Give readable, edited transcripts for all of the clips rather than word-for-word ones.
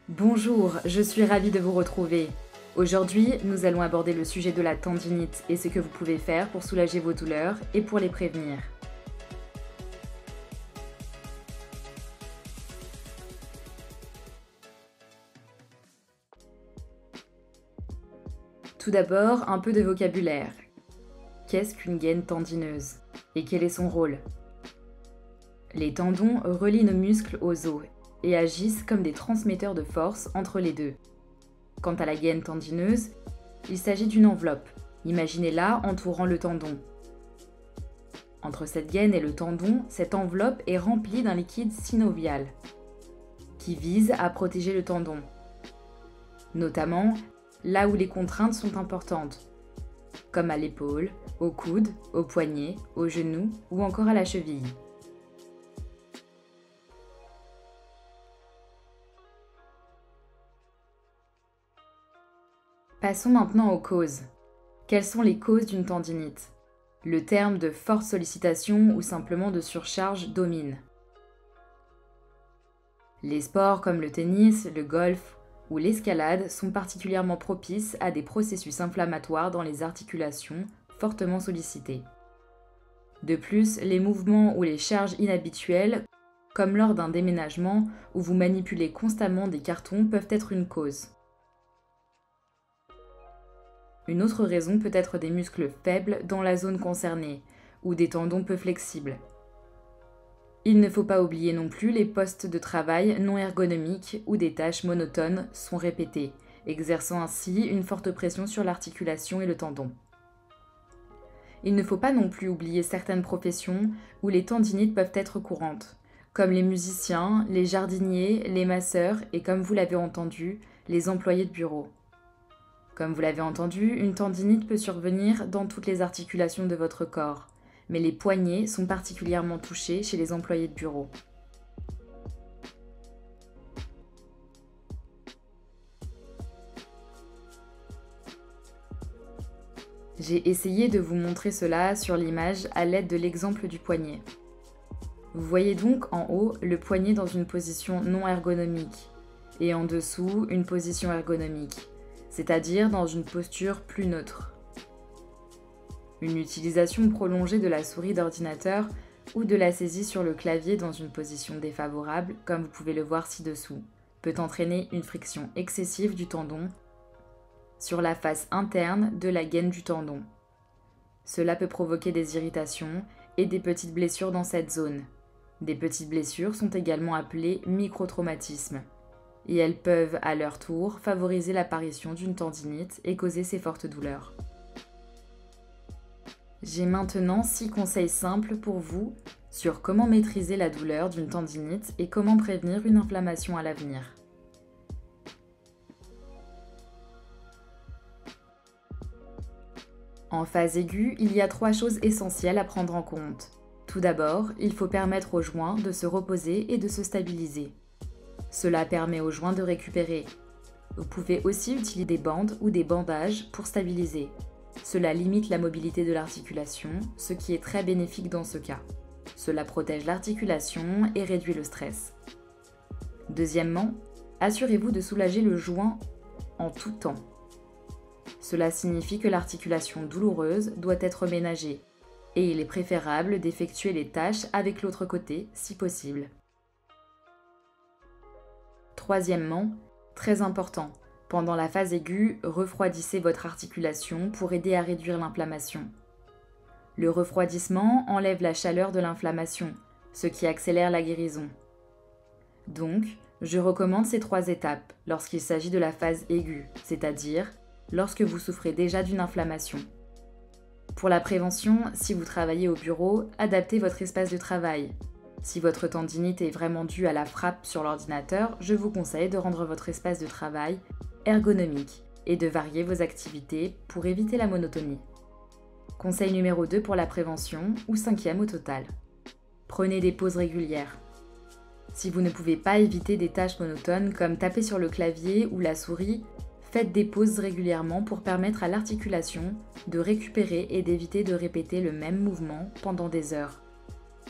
Bonjour, je suis ravie de vous retrouver. Aujourd'hui, nous allons aborder le sujet de la tendinite et ce que vous pouvez faire pour soulager vos douleurs et pour les prévenir. Tout d'abord, un peu de vocabulaire. Qu'est-ce qu'une gaine tendineuse? Et quel est son rôle? Les tendons relient nos muscles aux os et agissent comme des transmetteurs de force entre les deux. Quant à la gaine tendineuse, il s'agit d'une enveloppe. Imaginez-la entourant le tendon. Entre cette gaine et le tendon, cette enveloppe est remplie d'un liquide synovial qui vise à protéger le tendon, notamment là où les contraintes sont importantes, comme à l'épaule, au coude, au poignet, au genou ou encore à la cheville. Passons maintenant aux causes. Quelles sont les causes d'une tendinite? Le terme de forte sollicitation ou simplement de surcharge domine. Les sports comme le tennis, le golf ou l'escalade sont particulièrement propices à des processus inflammatoires dans les articulations fortement sollicitées. De plus, les mouvements ou les charges inhabituelles, comme lors d'un déménagement où vous manipulez constamment des cartons, peuvent être une cause. Une autre raison peut être des muscles faibles dans la zone concernée, ou des tendons peu flexibles. Il ne faut pas oublier non plus les postes de travail non ergonomiques où des tâches monotones sont répétées, exerçant ainsi une forte pression sur l'articulation et le tendon. Il ne faut pas non plus oublier certaines professions où les tendinites peuvent être courantes, comme les musiciens, les jardiniers, les masseurs et, comme vous l'avez entendu, les employés de bureau. Comme vous l'avez entendu, une tendinite peut survenir dans toutes les articulations de votre corps, mais les poignets sont particulièrement touchés chez les employés de bureau. J'ai essayé de vous montrer cela sur l'image à l'aide de l'exemple du poignet. Vous voyez donc en haut le poignet dans une position non ergonomique et en dessous une position ergonomique, c'est-à-dire dans une posture plus neutre. Une utilisation prolongée de la souris d'ordinateur ou de la saisie sur le clavier dans une position défavorable, comme vous pouvez le voir ci-dessous, peut entraîner une friction excessive du tendon sur la face interne de la gaine du tendon. Cela peut provoquer des irritations et des petites blessures dans cette zone. Des petites blessures sont également appelées microtraumatismes, et elles peuvent, à leur tour, favoriser l'apparition d'une tendinite et causer ces fortes douleurs. J'ai maintenant 6 conseils simples pour vous sur comment maîtriser la douleur d'une tendinite et comment prévenir une inflammation à l'avenir. En phase aiguë, il y a 3 choses essentielles à prendre en compte. Tout d'abord, il faut permettre aux joints de se reposer et de se stabiliser. Cela permet aux joints de récupérer. Vous pouvez aussi utiliser des bandes ou des bandages pour stabiliser. Cela limite la mobilité de l'articulation, ce qui est très bénéfique dans ce cas. Cela protège l'articulation et réduit le stress. Deuxièmement, assurez-vous de soulager le joint en tout temps. Cela signifie que l'articulation douloureuse doit être ménagée, et il est préférable d'effectuer les tâches avec l'autre côté si possible. Troisièmement, très important, pendant la phase aiguë, refroidissez votre articulation pour aider à réduire l'inflammation. Le refroidissement enlève la chaleur de l'inflammation, ce qui accélère la guérison. Donc, je recommande ces 3 étapes lorsqu'il s'agit de la phase aiguë, c'est-à-dire lorsque vous souffrez déjà d'une inflammation. Pour la prévention, si vous travaillez au bureau, adaptez votre espace de travail. Si votre tendinite est vraiment due à la frappe sur l'ordinateur, je vous conseille de rendre votre espace de travail ergonomique et de varier vos activités pour éviter la monotonie. Conseil numéro 2 pour la prévention, ou 5e au total. Prenez des pauses régulières. Si vous ne pouvez pas éviter des tâches monotones comme taper sur le clavier ou la souris, faites des pauses régulièrement pour permettre à l'articulation de récupérer et d'éviter de répéter le même mouvement pendant des heures.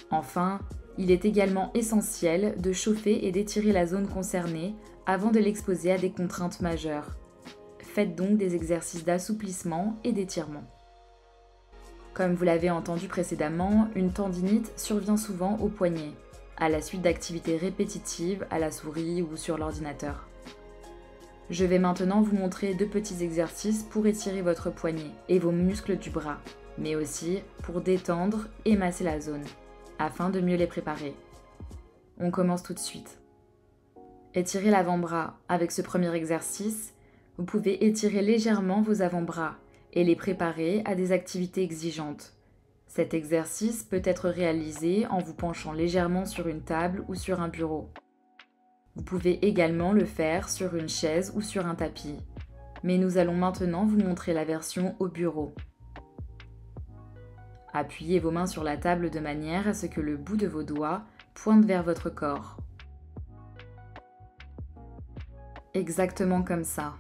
Enfin, Il est également essentiel de chauffer et d'étirer la zone concernée avant de l'exposer à des contraintes majeures. Faites donc des exercices d'assouplissement et d'étirement. Comme vous l'avez entendu précédemment, une tendinite survient souvent au poignet, à la suite d'activités répétitives à la souris ou sur l'ordinateur. Je vais maintenant vous montrer 2 petits exercices pour étirer votre poignet et vos muscles du bras, mais aussi pour détendre et masser la zone, afin de mieux les préparer. On commence tout de suite. Étirez l'avant-bras. Avec ce premier exercice, vous pouvez étirer légèrement vos avant-bras et les préparer à des activités exigeantes. Cet exercice peut être réalisé en vous penchant légèrement sur une table ou sur un bureau. Vous pouvez également le faire sur une chaise ou sur un tapis. Mais nous allons maintenant vous montrer la version au bureau. Appuyez vos mains sur la table de manière à ce que le bout de vos doigts pointe vers votre corps. Exactement comme ça.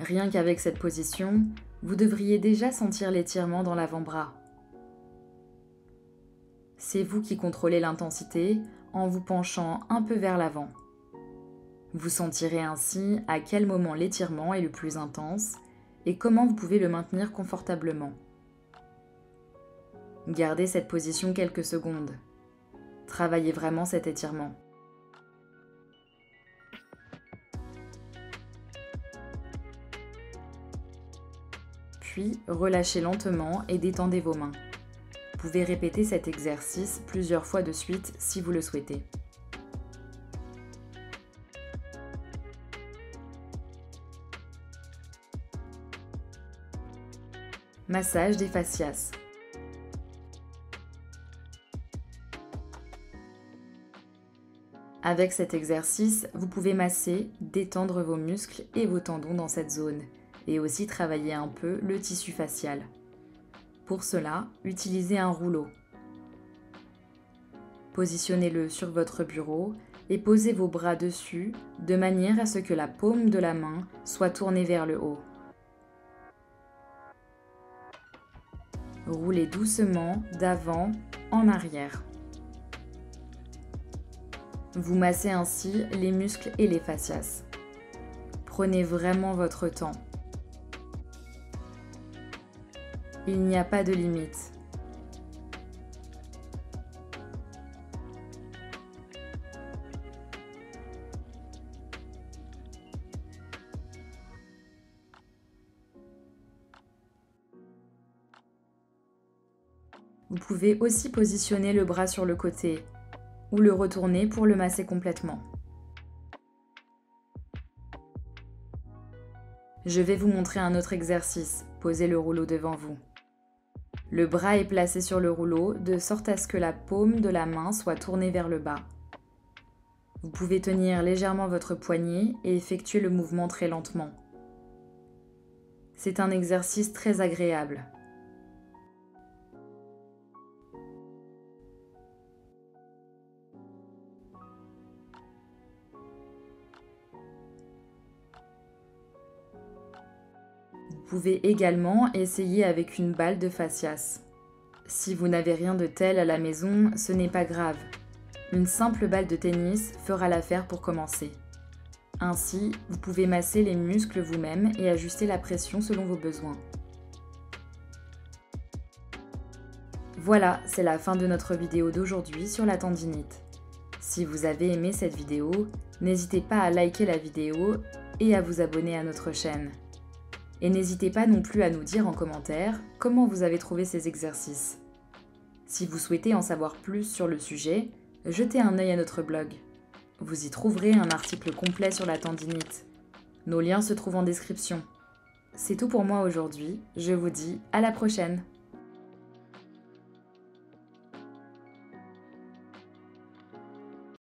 Rien qu'avec cette position, vous devriez déjà sentir l'étirement dans l'avant-bras. C'est vous qui contrôlez l'intensité en vous penchant un peu vers l'avant. Vous sentirez ainsi à quel moment l'étirement est le plus intense et comment vous pouvez le maintenir confortablement. Gardez cette position quelques secondes. Travaillez vraiment cet étirement. Puis, relâchez lentement et détendez vos mains. Vous pouvez répéter cet exercice plusieurs fois de suite si vous le souhaitez. Massage des fascias. Avec cet exercice, vous pouvez masser, détendre vos muscles et vos tendons dans cette zone, et aussi travailler un peu le tissu facial. Pour cela, utilisez un rouleau. Positionnez-le sur votre bureau et posez vos bras dessus de manière à ce que la paume de la main soit tournée vers le haut. Roulez doucement d'avant en arrière. Vous massez ainsi les muscles et les fascias. Prenez vraiment votre temps. Il n'y a pas de limite. Vous pouvez aussi positionner le bras sur le côté ou le retourner pour le masser complètement. Je vais vous montrer un autre exercice. Posez le rouleau devant vous. Le bras est placé sur le rouleau de sorte à ce que la paume de la main soit tournée vers le bas. Vous pouvez tenir légèrement votre poignet et effectuer le mouvement très lentement. C'est un exercice très agréable. Vous pouvez également essayer avec une balle de fascias. Si vous n'avez rien de tel à la maison, ce n'est pas grave. Une simple balle de tennis fera l'affaire pour commencer. Ainsi, vous pouvez masser les muscles vous-même et ajuster la pression selon vos besoins. Voilà, c'est la fin de notre vidéo d'aujourd'hui sur la tendinite. Si vous avez aimé cette vidéo, n'hésitez pas à liker la vidéo et à vous abonner à notre chaîne. Et n'hésitez pas non plus à nous dire en commentaire comment vous avez trouvé ces exercices. Si vous souhaitez en savoir plus sur le sujet, jetez un œil à notre blog. Vous y trouverez un article complet sur la tendinite. Nos liens se trouvent en description. C'est tout pour moi aujourd'hui, je vous dis à la prochaine.